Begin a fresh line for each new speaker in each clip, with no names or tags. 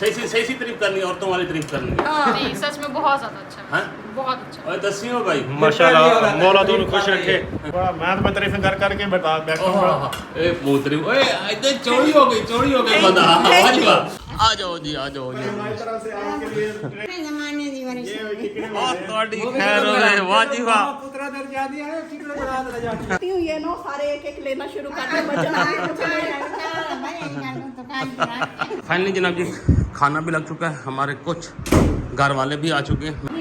सही सी तारीफ करनी है, औरतों वाली तारीफ करनी है।
नहीं सच में बहुत ज्यादा अच्छा है,
हाँ?
बहुत अच्छा।
और दसी हो भाई
माशाल्लाह, मौला दोनों खुश रखे। बड़ा मैं तारीफें कर करके बता बैठा।
ए मोतरी ओए इधर चोरी हो गई बंदा। आ जाओ जी
हमारी तरफ से आपके लिए
जमाने दी वाली
बहुत ਤੁਹਾਡੀ खैर हो गए वाह जी वाह।
पुत्रा दर्जा दिया है, चिकन बना दे जाके।
ये नो सारे एक लेना शुरू कर दे बचना
फाइनली जनाब जी खाना भी लग चुका है, हमारे कुछ घर वाले भी आ चुके हैं।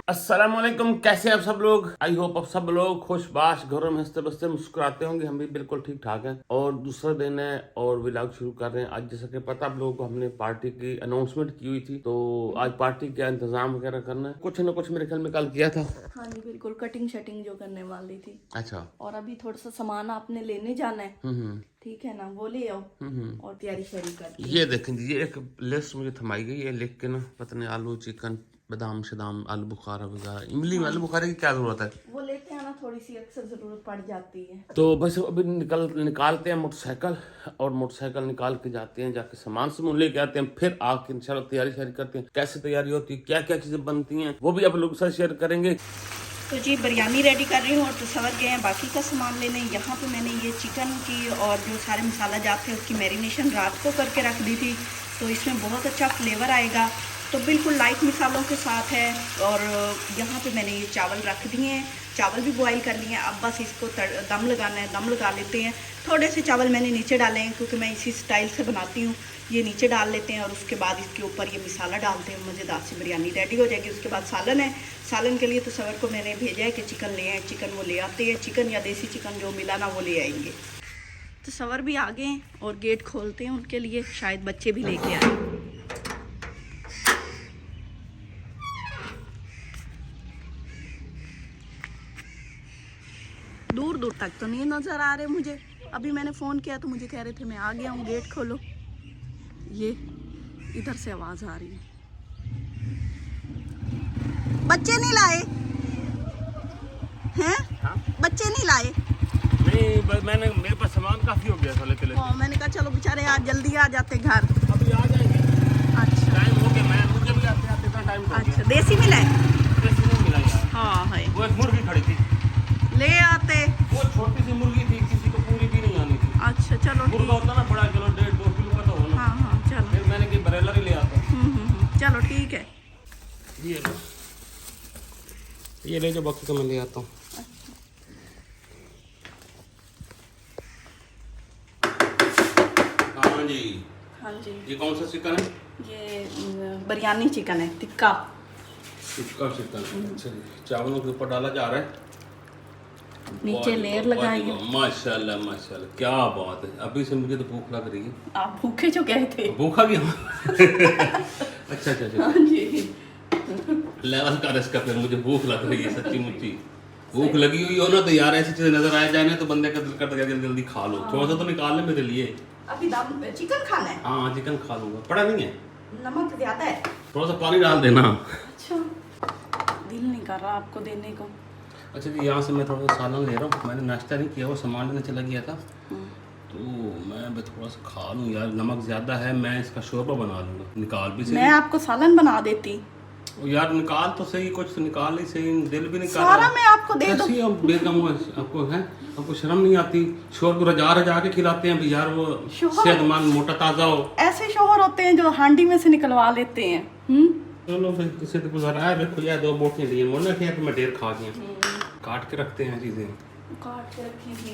अस्सलाम वालेकुम, कैसे हैं आप सब लोग? आई होप आप सब लोग खुशबाश घरों में हंसते बसते मुस्कुराते होंगे। हम भी बिल्कुल ठीक ठाक हैं और दूसरा दिन है और व्लॉग शुरू कर रहे हैं। आज जैसा कि पता आप लोगों को हमने पार्टी की अनाउंसमेंट की हुई थी, तो आज पार्टी का इंतजाम वगैरह करना है। कुछ न कुछ मेरे ख्याल में कल किया था।
हाँ जी बिल्कुल, कटिंग शटिंग जो करने वाली थी।
अच्छा,
और अभी थोड़ा सा सामान आपने लेने जाना है, ठीक है ना, वो ले आओ और तैयारी शरी कर।
ये देखें जी, ये एक लिस्ट मुझे थमाई गई है, लिख के ना पता नहीं आलू चिकन बादाम शदाम आलू बुखारा वगैरह। इमली में आलू बुखारे की क्या जरूरत है?
वो लेते हैं ना, थोड़ी सी अक्सर जरूरत पड़ जाती है।
तो बस अभी निकालते हैं मोटरसाइकिल और मोटरसाइकिल निकाल के जाते हैं, जाके सामान समून लेके आते हैं, फिर आके इंशाल्लाह तैयारी शारी करते हैं। कैसे तैयारी होती है, क्या क्या चीजें बनती हैं, वो भी आप लोगों के साथ शेयर करेंगे।
तो जी बिरयानी रेडी कर रही हूँ और तसव्वुर गए हैं बाकी का सामान लेने। यहाँ पे मैंने ये चिकन की और जो सारे मसाला जात थे उसकी मैरिनेशन रात को करके रख दी थी, तो इसमें बहुत अच्छा फ्लेवर आएगा। तो बिल्कुल लाइट मसालों के साथ है। और यहाँ पे मैंने ये चावल रख दिए हैं, चावल भी बॉईल कर लिए हैं। अब बस इसको दम लगाना है, दम लगा लेते हैं। थोड़े से चावल मैंने नीचे डाले हैं क्योंकि मैं इसी स्टाइल से बनाती हूँ। ये नीचे डाल लेते हैं और उसके बाद इसके ऊपर ये मसाला डालते हैं, मज़ेदार सी बिरयानी रेडी हो जाएगी। उसके बाद सालन है, सालन के लिए तो तसव्वुर को मैंने भेजा है कि चिकन ले आए। चिकन वो ले आते हैं, चिकन या देसी चिकन जो मिला ना वो ले आएंगे। तो तसव्वुर भी आ गए हैं और गेट खोलते हैं उनके लिए, शायद बच्चे भी लेके आए। दूर दूर तक तो नहीं नज़र आ रहे मुझे। अभी मैंने फ़ोन किया तो मुझे कह रहे थे मैं आ गया हूँ, गेट खोलो। ये इधर से आवाज़ आ रही है। बच्चे नहीं लाए हैं?
हाँ?
बच्चे नहीं लाए?
नहीं, मैंने मेरे पास सामान काफी हो गया था लेते लेते।
मैंने कहा चलो बेचारे आज जल्दी आ जाते घर।
अभी आ जाएंगे,
अच्छा
टाइम हो गया। मुझे भी आते आते इतना टाइम हो गया।
अच्छा, देसी मिला है?
देसी नहीं मिला यार।
हाँ है,
वो एक मुर्गी खड़ी थी,
ले आते।
वो छोटी सी मुर्गी थी, किसी को पूरी भी नहीं आनी थी।
अच्छा चलो
मुर्गा
ठीक।
होता ना बड़ा, चलो 1.5-2 किलो का तो होना।
हाँ हाँ चलो,
फिर मैंने कि बरेलर ही ले आता।
चलो ठीक है।
ये ले जो, बाकी तो मैं ले आता हूँ। हाँ जी,
हाँ जी,
ये कौन सा चिकन है?
ये बिरयानी चिकन है, टिक्का।
टिक्का चिकन। अच्छा जी, चावलों के ऊपर डाला जा रहा है,
नीचे लेयर लगाएंगे।
माशाल्लाह माशाल्लाह, क्या बात है। अभी से मुझे तो भूख लग रही है।
आप भूखे जो गए थे?
भूखा भी हूँ। अच्छा अच्छा अच्छा,
हाँ जी,
लेवल का इसका। फिर मुझे भूख लग रही है, सच्ची मुच्ची भूख लगी हुई हो ना, तो यार ऐसी चीजें नजर आ जाए ना तो बंदे का दिल करता है जल्दी जल्दी खा लो। थोड़ा सा तो निकाल ले मेरे लिए।
अभी दम चिकन खाना है?
हाँ चिकन खा लूंगा, पड़ा नहीं है।
नमक ज्यादा है?
थोड़ा सा पानी डाल देना।
अच्छा, दिल नहीं कर रहा आपको देने को।
अच्छा जी, यहाँ से मैं थोड़ा सा सालन ले रहा हूँ। मैंने नाश्ता नहीं किया, वो सामान लेने चला गया था, तो मैं भी थोड़ा सा खा लूँ यार। नमक ज़्यादा है, मैं इसका शोरबा बना लूँगा। निकाल भी सही।
मैं आपको सालन बना देती।
ओ यार निकाल तो सही, कुछ तो निकाल ही सही। दिल भी निकाल
सारा मैं आपको दे दूँ।
कैसी अब बेगम हो आपको, है आपको शर्म नहीं आती? शोर को रजा रजा के खिलाते हैं भी यार, वो सेहतमंद मोटा ताज़ा हो।
ऐसे शोहर होते हैं जो हांडी में से निकलवा लेते हैं।
चलो फिर किसी तो गुजारा है। देखो यार 2 बोटियाँ लिए, मोना क्या कि मैं ढेर खा गया। काट के रखते हैं चीज़ें,
काट के रखेंगे।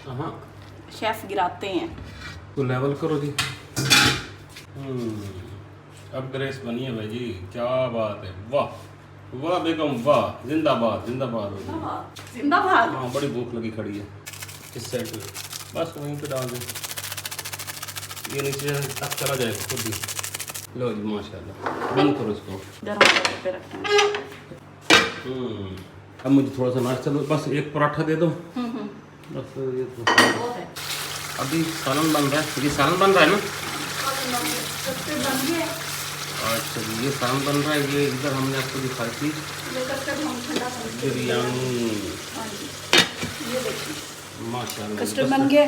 हाँ,
शेफ गिराते हैं
तो लेवल करो जी। अब ग्रेस बनी है भाई जी, क्या बात है। वाह वाह बेगम वाह, जिंदाबाद जिंदाबाद हो जी।
जिंदाबाद।
हाँ, बड़ी भूख लगी खड़ी है इस साइड पे। बस वहीं पे डाल दें, ये नीचे तक चला जाएगा खुद ही। लो जी माशाल्लाह, बंद करो इसको।
गरम पे रखते हैं।
अब मुझे थोड़ा सा नाश्ता दो, बस एक पराठा दे दो। बस ये तो अभी सालन बन रहा है। ये सालन बन रहा है ना? अच्छा जी, ये सालन बन रहा है। ये इधर हमने आपको दिखाई थी बिरयानी। माशाल्लाह
कस्टर्ड बन गया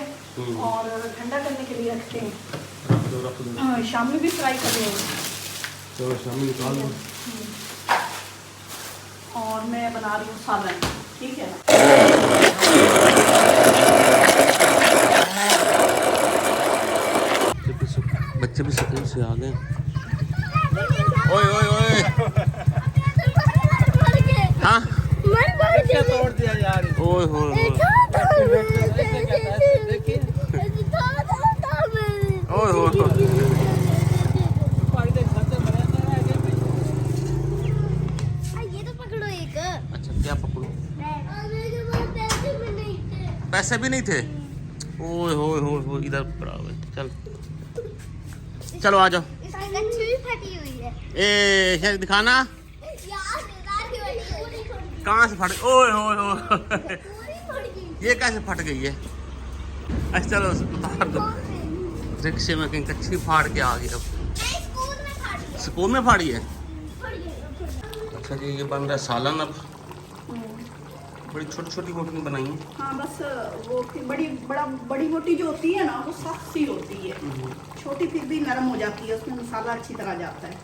और ठंडा करने के लिए रखते हैं।
रख दो।
शाम में भी फ्राई कर लेंगे।
तो शाम निकाल दो।
और मैं बना रही हूँ सालन, ठीक है ना।
बच्चे भी स्कूल से आ गए। ओए ओए ओए हाँ
तोड़ दिया यार।
ओए ओए
ये तो पकड़ो एक।
अच्छा क्या पकड़ो? पैसे भी नहीं थे। ओए होए होए होए इधर बराबर। चल चलो आ जाओ।
इसकी कच्ची भी फटी हुई है
ए शेर दिखाना
यार,
कहाँ से फट। ओए होए होए
पूरी फट गई।
ये कैसे फट गई है? अच्छा चलो उतार दो। रिक्शे में कहीं कच्ची फाड़ के आ गई। अब
स्कूल में फाड़ी है।
स्कूल में फाड़ी है।
फट गई।
अच्छा जी ये बन रहा है सालन। अब बड़ी छोटी छोटी रोटियां बनाई हैं।
हाँ बस वो बड़ी मोटी जो होती है ना वो सख्त सी होती है, छोटी फिर भी नरम हो जाती है, उसमें मसाला अच्छी तरह जाता है।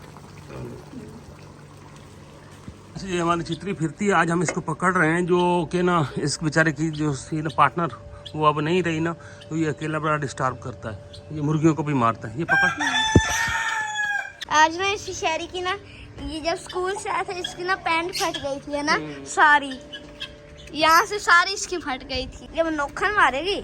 अच्छा ये हमारी चित्री फिरती है। आज हम इसको पकड़ रहे हैं जो कि ना इस बेचारे की जो सी ना पार्टनर वो अब नहीं रही ना, तो ये अकेला बड़ा डिस्टर्ब करता है। ये मुर्गियों को भी मारता है। ये पकड़।
आज ना इसी शहरी की ना, ये जब स्कूल से आया था इसकी ना पैंट फट गई थी है ना, सारी यहाँ से सारी इसकी फट गई थी। जब नोखन मारेगी।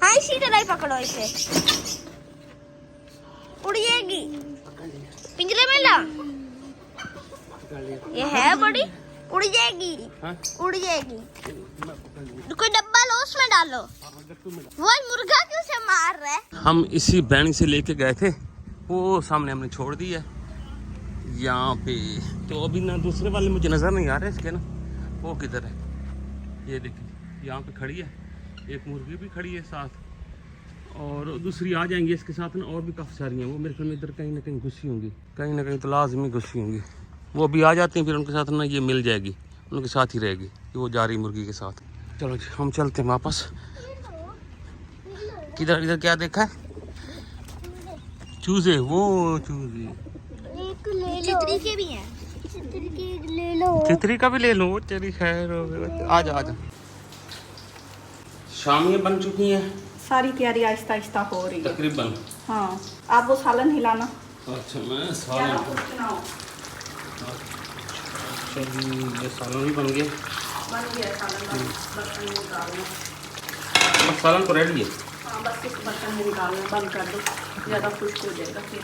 हाँ इसी तरह ही पकड़ो इसे, उड़ जाएगी। पिंजरे में ला। ये है बड़ी, उड़ जाएगी। उड़ जाएगी। कोई डब्बा लो उसमें डालो। वो मुर्गा क्यों से मार रहा है?
हम इसी बैंड से लेके गए थे, वो सामने हमने छोड़ दी है यहाँ पे। तो अभी ना दूसरे वाले मुझे नज़र नहीं आ रहे इसके ना, वो किधर है? ये देखिए यहाँ पे खड़ी है, एक मुर्गी भी खड़ी है साथ, और दूसरी आ जाएंगी इसके साथ ना, और भी काफ़ी सारी हैं। वो मेरे ख्याल में इधर कहीं ना कहीं घुसी होंगी, कहीं ना कहीं तो लाजमी घुसी होंगी। वो अभी आ जाती हैं, फिर उनके साथ ना ये मिल जाएगी, उनके साथ ही रहेगी। वो जा रही मुर्गी के साथ। चलो जी हम चलते हैं वापस। किधर इधर क्या देखा है? चूजे, वो चूजे।
एक ले लो। चित्री के भी हैं। चित्री के ले लो।
चित्री का भी ले लो। तेरी खैर हो गई। आजा आजा। शाम ये बन चुकी है,
सारी तैयारी आहिस्ता आहिस्ता हो रही है
तकरीबन।
हाँ आप वो सालन हिलाना।
अच्छा मैं
ज़्यादा
सालन।
कुछ ना हो।
चलिए ये सालन भी बन गया।
बन गया सालन, बर्तन में निकालना।
बस सालन तो रेडी है।
हाँ बस इस बर्तन में निकालना, बंद कर दो, ज़्यादा खुश्क हो जाएगा। फिर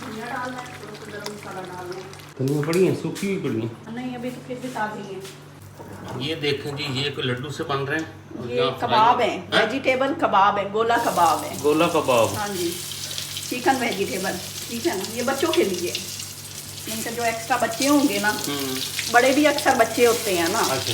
धनिया डालना है, थोड़ा सा गरम मसाला डालना है।
धनिया पड़ी है, सूखी हुई पड़ी है।
नहीं अभी तो फिर भी ताज़ी है।
ये देखें जी, ये कोई लड्डू से बन रहे हैं। और
ये
यहाँ
कबाब
फ्राई-
है, वेजिटेबल कबाब है, गोला कबाब है।
गोला कबाब।
हाँ जी, चिकन वेजिटेबल, ठीक है ना। ये बच्चों के लिए, इनका जो एक्स्ट्रा बच्चे होंगे ना, बड़े भी अक्सर बच्चे होते हैं ना।
अच्छा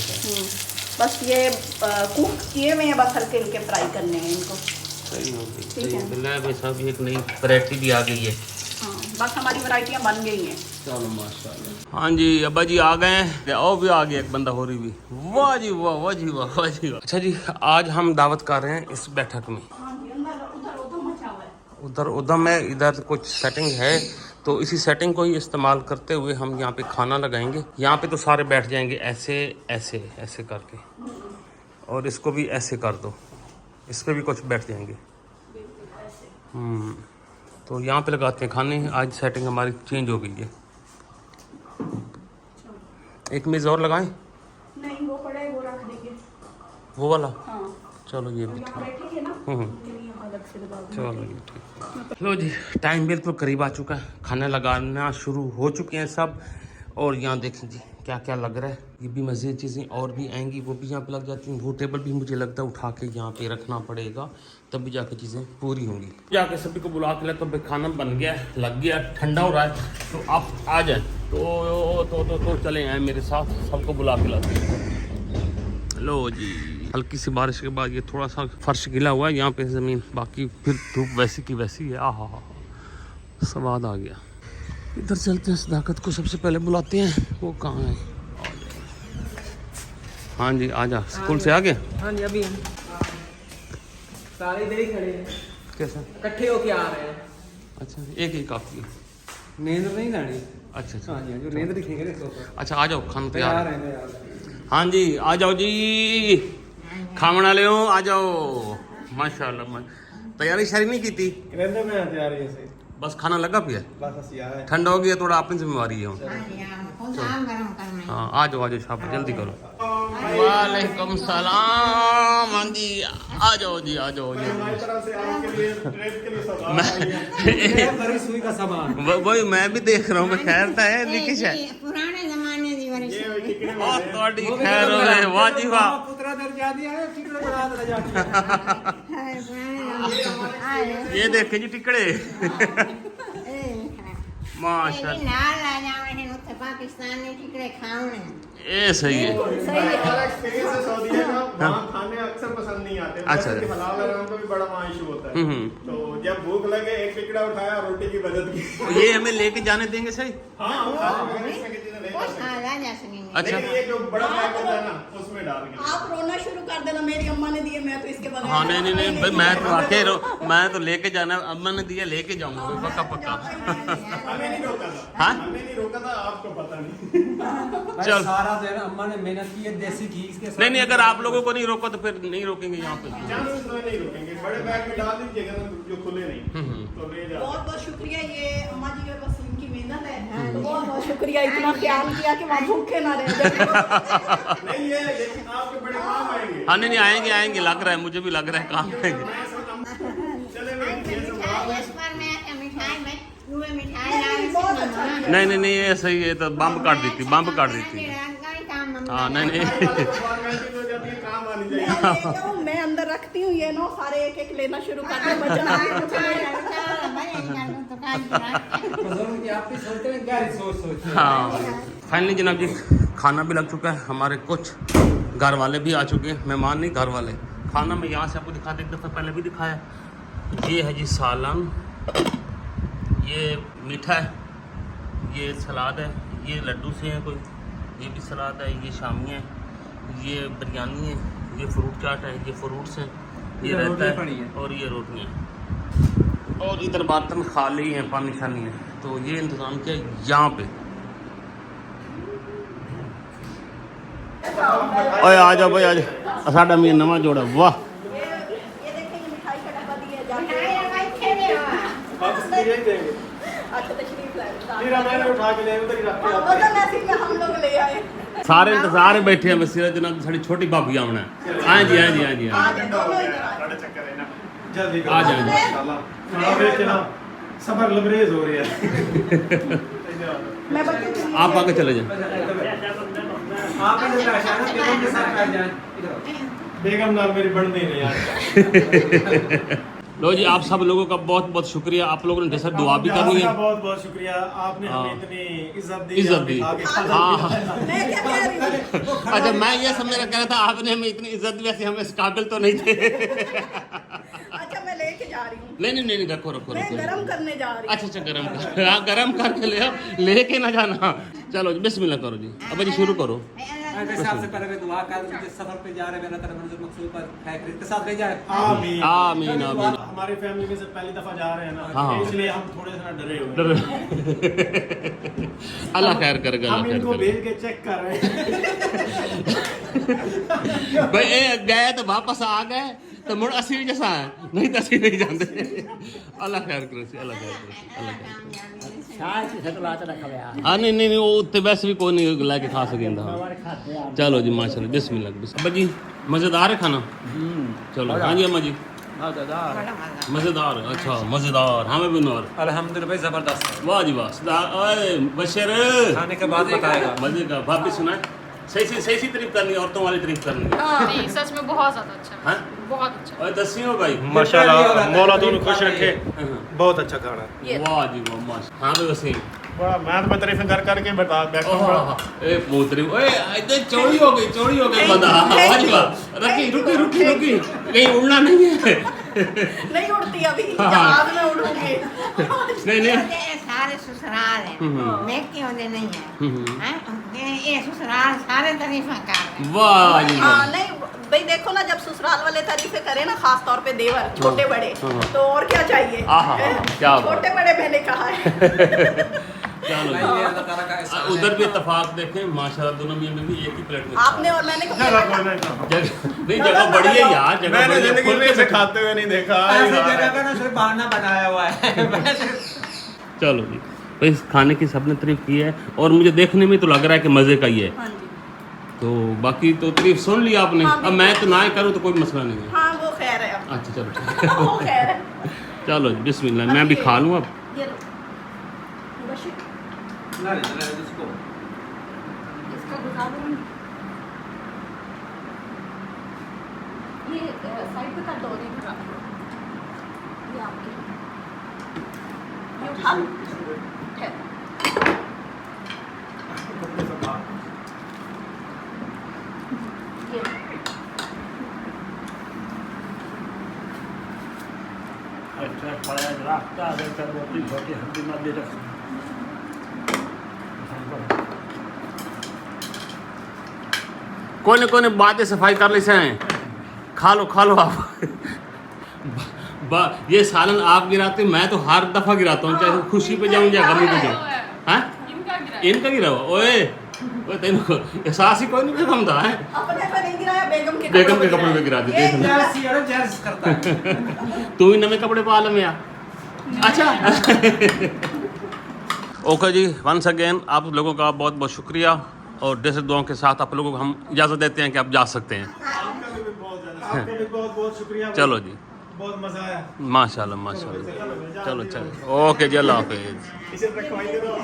बस ये कुक किए हुए हैं, बस हल्के हल्के फ्राई करने हैं इनको।
सही हो गई।
ठीक है।
बिल्ला भाई साहब एक नई वैरायटी भी आ गई है।
हाँ बस हमारी वैरायटियाँ बन गई हैं।
चलो माशाल्लाह। हाँ जी अब्बा जी आ गए हैं, और भी आ गया एक बंदा हो रही भी। वाह जी वाह, वाह जी वाह, वाह जी वाह। अच्छा जी आज हम दावत कर रहे हैं इस बैठक में। उधर उधम है, इधर कुछ सेटिंग है, तो इसी सेटिंग को ही इस्तेमाल करते हुए हम यहाँ पे खाना लगाएंगे। यहाँ पे तो सारे बैठ जाएंगे ऐसे ऐसे ऐसे करके, और इसको भी ऐसे कर दो, इस पर भी कुछ बैठ जाएंगे। तो यहाँ पे लगाते हैं खाने। आज सेटिंग हमारी चेंज हो गई है। एक मेज़ और लगाएं?
नहीं वो पड़े, वो रख देंगे,
वो वाला।
हाँ
चलो ये भी
यहाँ
ठीक।
बैठेंगे ना, उनके लिए यहाँ अलग से लगा देंगे।
चलो ये ठीक। लो जी टाइम बिल्कुल करीब आ चुका है, खाना लगाना शुरू हो चुके हैं सब। और यहाँ देखें जी क्या क्या लग रहा है। ये भी मज़ीद चीज़ें और भी आएंगी, वो भी यहाँ पे लग जाती हैं। वो टेबल भी मुझे लगता है उठा के यहाँ पे रखना पड़ेगा, तब भी जाके चीज़ें पूरी होंगी। जाके सभी को बुला के लाए, तो भाई खाना बन गया, लग गया, ठंडा हो रहा है। तो आप आ जाए तो चले आए मेरे साथ, सबको बुला के लाते हैं। लो जी, हल्की सी बारिश के बाद ये थोड़ा सा फर्श गीला हुआ है यहाँ पे ज़मीन, बाकी फिर धूप वैसी की वैसी है। आहा स्वाद आ गया। इधर चलते हैं, सदाकत को सबसे पहले बुलाते हैं। वो कहाँ है? हाँ जी आ जा। स्कूल से आ गए?
हाँ जी अभी सारे इधर ही खड़े हैं।
कैसा?
इकट्ठे होके आ रहे हैं।
अच्छा एक ही काफ़ी है।
नींद नहीं लानी।
अच्छा अच्छा
हाँ जी जो नींद दिखेंगे देखो।
अच्छा आ जाओ, खाना तैयार है।
यार
हाँ जी आ जाओ जी, खाना ले आ जाओ। माशाल्लाह तैयारी शारी नहीं की थी?
रहने में तैयारी से
बस खाना लगा पिया?
बस हसिया है।
ठंडा हो गया थोड़ा, अपनी जिम्मेवारी है। हाँ आ जाओ शाबाश, जल्दी करो। वालेकुम सलाम। हाँ जी आ जाओ जी, आ जाओ जी।
हमारी तरफ से आपके लिए ट्रेड के लिए सौगात
बड़ी सुई का सामान।
वही मैं भी देख रहा हूँ। खैर तो है निकिश है
पुराने जमाने दी वाली
ये टिकड़े
और थोड़ी खैर हो गए। वाह जी वाह।
पुत्रा दर्जा दिया है, टिकड़े बना दे जाती है।
है पुराने जमाने
ये देखे जी टिकड़े। माशा
नाल आ जावे हैं उत्तर पाकिस्तान ने टिकड़े खाने।
ये सही है।
हमारा एक्सपीरियंस है सऊदी का, वहाँ खाने अक्सर पसंद नहीं आते।
अच्छा।
कि हलाल हराम का भी बड़ा वहाँ इशू होता है। तो जब भूख लगे एक टिकड़ा उठाया, रोटी की बचत की।
ये हमें लेके जाने देंगे सही?
हाँ हम खाने वगैरह इसमें की चीजें ले
वो
सकते हैं।
सारा जा सकेंगे।
अच्छा।
लेकिन ये जो बड़ा पैक होता है ना उसमें डाल के।
आप रोना शुरू कर देना, मेरी अम्मा ने दिए, मैं तो इसके बगैर।
हाँ नहीं नहीं नहीं भाई, मैं तो आके मैं तो लेके जाना, अम्मा ने दिया लेके जाऊंगा पक्का पक्का।
हमें नहीं रोका था।
हाँ?
हमें नहीं रोका था, आपको पता नहीं।
चल।
सारा दिन अम्मा ने मेहनत की है, देसी घी इसके साथ।
नहीं नहीं, अगर आप लोगों को नहीं रोको तो फिर नहीं रोकेंगे यहाँ पे।
चांस इसमें नहीं रुकेंगे, बड़े बैग में डाल दीजिएगा ना जो खुले नहीं तो ले जाओ।
बहुत बहुत शुक्रिया, ये अम्मा जी के बस इनकी मेहनत है। तो बहुत बहुत शुक्रिया, इतना ख्याल किया कि वहाँ भूखे ना रह जाए।
नहीं है, लेकिन आपके बड़े काम आएंगे।
हाँ नहीं नहीं आएंगे आएंगे, लग रहा है मुझे भी लग रहा है काम आएंगे।
चले भाई ये सब बात है।
इस बार मैं मिठाई में तुम्हें मिठाई ला
बहुत अच्छा।
नहीं नहीं नहीं ये सही है, तो बम्ब काट दी थी, बम्ब काट दी थी। हाँ नहीं नहीं
फॉर्मेलिटी हो जाती है, काम आनी चाहिए।
मैं लेके आऊं, मैं अंदर रखती हूँ ये नो, सारे एक एक लेना शुरू कर दे बचना।
बुजुर्ग की आप भी सोचते हैं क्या सोच।
हाँ फाइनली जनाब जी खाना भी लग चुका है। हमारे कुछ घर वाले भी आ चुके हैं, मेहमान नहीं घर वाले। खाना मैं यहाँ से आपको दिखा दे, एक दफ़ा पहले भी दिखाया। ये है जी सालन, ये मीठा है, ये सलाद है, ये लड्डू से है कोई, ये भी सलाद है, ये शामी है, ये बिरयानी है, ये फ्रूट चाट है, ये फ्रूट्स हैं, ये
इधर
रहता
रोटियां पड़ी
है
हैं।
और ये रोटियाँ हैं। और इधर बर्तन खाली हैं, पानी शानी है। तो ये इंतज़ाम किया यहाँ पे। ओए आ जाओ भाई आ जाओ, साडा मेरा नवा जोड़ा। वाह
ये देखें, ये मिठाई का डब्बा दिया जाता
वापस नहीं देंगे।
अच्छा तशरीफ लाए।
फिर मैंने उठा के ले उधर ही रख के आते हैं।
वजन ऐसी में हम लोग ले आए।
सारे इंतजार बैठे हैं। बस जनाब साड़ी छोटी भाभी आना है। हाँ जी हाँ जी हाँ जी हाँ
आज दोनों इधर आए।
बड़े चक्कर है ना। जल्दी
आ जाओ जी।
माशाल्लाह। आप देख के ना सबर लबरेज हो रही है।
मैं बच्चे के लिए-
आप आगे चले जाए।
आप इधर आ जाना, बेगम के साथ बैठ जाएं। इधर आओ।
बेगम नाल मेरी बन नहीं यार।
लो जी आप सब लोगों का बहुत बहुत शुक्रिया। आप लोगों ने जैसा दुआ भी करनी है।
बहुत बहुत शुक्रिया, आपने हमें
हाँ।
इतनी इज्जत दी।
इज्जत दी।
आगे
हाँ
मैं क्या कह रही हूँ?
अच्छा मैं ये सब मेरा कह रहा था, आपने हमें इतनी इज्जत दी, वैसे हम इस काबिल तो नहीं थे।
अच्छा मैं लेके जा रही हूँ,
नहीं नहीं नहीं रखो रखो
मैं
रखो।
गरम करने जा रही हूँ।
अच्छा अच्छा गरम कर, हाँ गरम करके ले आओ, लेके ना जाना। चलो जी बिस्मिल्लाह करो जी। अब जी शुरू करो।
मैं सबसे पहले मैं दुआ कर दूं, जिस सफर पे जा रहे हैं मेरा तरफ मंजिल मकसूद पर खैर के साथ ले जाए।
आमीन
आमीन आमीन।
हमारी फैमिली में से पहली दफा जा रहे हैं ना,
हाँ।
इसलिए हम थोड़े सा डरे हुए हैं।
अल्लाह खैर करेगा,
हम
अल्लाह खैर
इनको
करेगा।
भेज के चेक कर रहे हैं।
भाई ये गए तो वापस आ गए तो मुड़ असी भी जैसा है, नहीं तो असी नहीं जानते। अल्लाह खैर करो सी, अल्लाह खैर करो, अल्लाह खैर करो। हाँ नहीं नहीं नहीं, वो उत्ते वैसे भी कोई नहीं लेके खा सकेंदा। चलो जी माशाल्लाह बिस्मिल्लाह बिस्मिल्लाह। अब्बा जी मज़ेदार है खाना? चलो हाँ जी अम्मा जी मज़ेदार। अच्छा मज़ेदार, हमें भी नौर।
अल्हम्दुलिल्लाह भाई जबरदस्त।
वाह जी वाह। ओए बशर
खाने के बाद बताएगा।
मजे का। भाभी सुना सही सी तारीफ करनी है, औरतों वाली तारीफ करनी है।
नहीं सच में बहुत ज्यादा अच्छा है।
हाँ?
बहुत अच्छा।
और दसियो भाई।
माशाल्लाह, मौला दोनों खुश रखे।
हाँ।
बहुत अच्छा खाना।
वाह जी वाह माशा। हाँ भाई वसीम
बड़ा मैं तो तारीफें कर करके बता बैठा
ए मोतरी ओए इधर चौड़ी हो गई बंदा आवाज रखी रुकी कहीं उड़ना नहीं है
नहीं उड़ती अभी जहाज में उड़ूंगी
नहीं
ये सारे ससुराल है मैं क्यों दे नहीं है हैं ये ससुराल सारे तारीफें कर रहे हैं।
वाह जी वाह।
हाँ नहीं भाई देखो ना, जब ससुराल वाले तारीफें करे ना, खास तौर पे देवर छोटे बड़े, तो और क्या चाहिए।
क्या बात।
छोटे बड़े मैंने कहा है।
चलो
भाई, ये अल्लाह ताला का एहसान
उधर
है।
भी इत्तेफाक देखें माशाल्लाह दोनों में भी एक ही प्लेट में
आपने और मैंने कभी
नहीं जगह बड़ी है यार, जगह
मैंने
बड़ी है,
जिंदगी
खोल
में
के
इसे खाते हुए नहीं देखा।
ऐसी जगह का ना सिर्फ बहाना बनाया हुआ है वैसे
चलो जी भाई, इस खाने की सबने तारीफ की है और मुझे देखने में तो लग रहा है कि मज़े का ही है।
हाँ जी
तो बाकी तो तारीफ सुन ली आपने,
हाँ,
अब मैं तो ना ही करूँ तो कोई मसला नहीं है।
हाँ वो खैर है अब।
अच्छा चलो ठीक है।
वो खैर है।
चलो जी बिस्मिल्लाह, मैं भी खा लूँ अब।
ये लो बशीर,
ना रे इसको
इसका बुझा दो। ये साइड पे कर दो, नहीं बुझा दो। ये आपके, ये उठा लो। ठहर। ये लो।
अच्छा पड़ा रास्ता अगर कर रोटी छोटी हड्डी ना दे रख
कोई न बातें सफाई कर ली से खा लो आप। ये सालन आप गिराते, मैं तो हर दफा गिराता हूँ, चाहे खुशी पे जाऊँ या गमी पे जाऊँ। हाँ इनका गिरा हुआ ओए तेन एहसास ही कोई नहीं समझता है।
अपने पे नहीं गिराया, बेगम के
कपड़े पे गिरा
ये
देते।
जैसी है जैस करता है
तू ही नवे कपड़े पा ले आ। अच्छा ओके जी, वंस अगेन आप लोगों का बहुत बहुत शुक्रिया और जैसे दुआओं के साथ आप लोगों को हम इजाज़त देते हैं कि आप जा सकते हैं।
आपका भी बहुत बहुत शुक्रिया।
चलो जी,
बहुत मजा आया।
माशाल्लाह। चलो ओके जी, अल्लाह हाफिज़।
इसे रखवाइए तो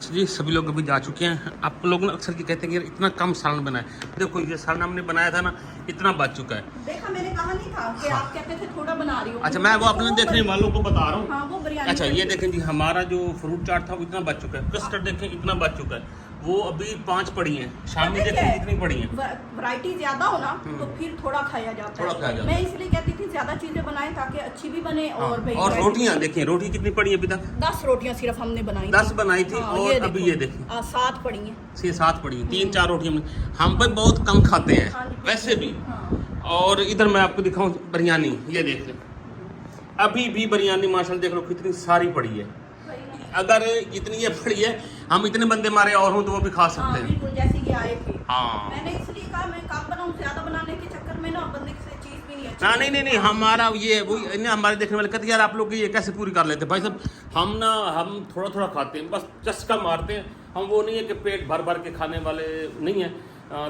जी सभी लोग अभी जा चुके हैं। आप लोग ना अक्सर ये कहते हैं कि इतना कम सालन बनाए, देखो ये सालन हमने बनाया था ना, इतना बच चुका है।
देखा, मैंने कहा नहीं था कि आप कहते थे थोड़ा बना रही हो।
अच्छा मैं वो अपने देखने वालों को बता रहा हूँ।
हाँ वो बिरयानी।
अच्छा ये देखें जी, हमारा जो फ्रूट चाट था वो इतना बच चुका है। कस्टर्ड देखें इतना बच चुका है, वो अभी 5 पड़ी हैं, शाम में देखें कितनी पड़ी हैं।
वैरायटी ज्यादा हो ना तो फिर थोड़ा खाया जाता
थोड़ा खाया
है।
जाता
मैं इसलिए कहती थी ज्यादा चीजें बनाएं ताकि अच्छी भी बने और भाई
और रोटियां देखिए, रोटी कितनी पड़ी है अभी तक?
10 रोटियां सिर्फ हमने बनाई
10 बनाई थी।
हाँ,
और अभी ये देखिए
7 पड़ी हैं।
6-7 पड़ी हैं, 3-4 रोटियां हम पर बहुत कम खाते
हाँ
हैं
जी,
वैसे भी।
हाँ।
और इधर मैं आपको दिखाऊं बिरयानी, ये देख लें अभी भी बिरयानी माशाल्लाह देख लो कितनी सारी पड़ी है। अगर इतनी ये पड़ी है, हम इतने बंदे मारे और हों तो वो भी खा
हाँ
सकते हैं।
बिल्कुल, जैसे ये आए थे।
हाँ
मैंने इसलिए कहा मैं कम बनाऊं, ज्यादा बनाने के चक्कर में ना बंदे से चीज भी नहीं अच्छी।
हाँ नहीं हमारा ये वो हमारे देखने वाले कहते यार आप लोग ये कैसे पूरी कर लेते हैं? भाई साहब हम थोड़ा खाते हैं, बस चस्का मारते हैं। हम वो नहीं है कि पेट भर भर के खाने वाले नहीं है।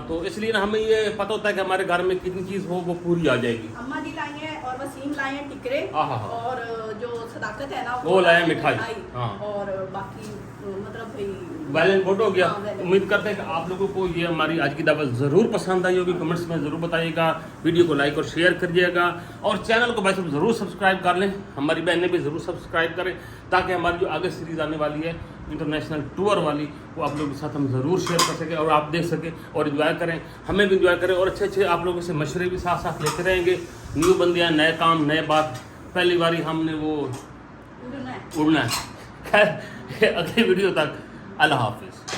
तो इसलिए ना हमें ये पता होता है कि हमारे घर में कितनी चीज़ हो वो पूरी आ जाएगी।
अम्मा जी लाई हैं और वसीम लाए हैं टिकरे,
आहा।
और जो सदाकत है ना
वो लाए हैं मिठाई। हाँ।
और बाकी मतलब भाई
बैलेंस गुड हो गया।
हाँ, बैलेंस।
उम्मीद करते हैं कि आप लोगों को ये हमारी आज की दावत ज़रूर पसंद आई होगी। कमेंट्स में ज़रूर बताइएगा, वीडियो को लाइक और शेयर करिएगा और चैनल को भाई साहब ज़रूर सब्सक्राइब कर लें। हमारी बहनें भी ज़रूर सब्सक्राइब करें ताकि हमारी जो आगे सीरीज़ आने वाली है इंटरनेशनल टूर वाली, वो आप लोगों के साथ हम ज़रूर शेयर कर सकें और आप देख सकें और इन्जॉय करें, हमें भी इन्जॉय करें और अच्छे आप लोगों से मशवरे भी साथ साथ लेते रहेंगे। न्यू बंदियाँ, नए काम, नए बात। पहली बारी हमने वो उड़ना है। खैर अगली वीडियो तक अल्लाह हाफिज़।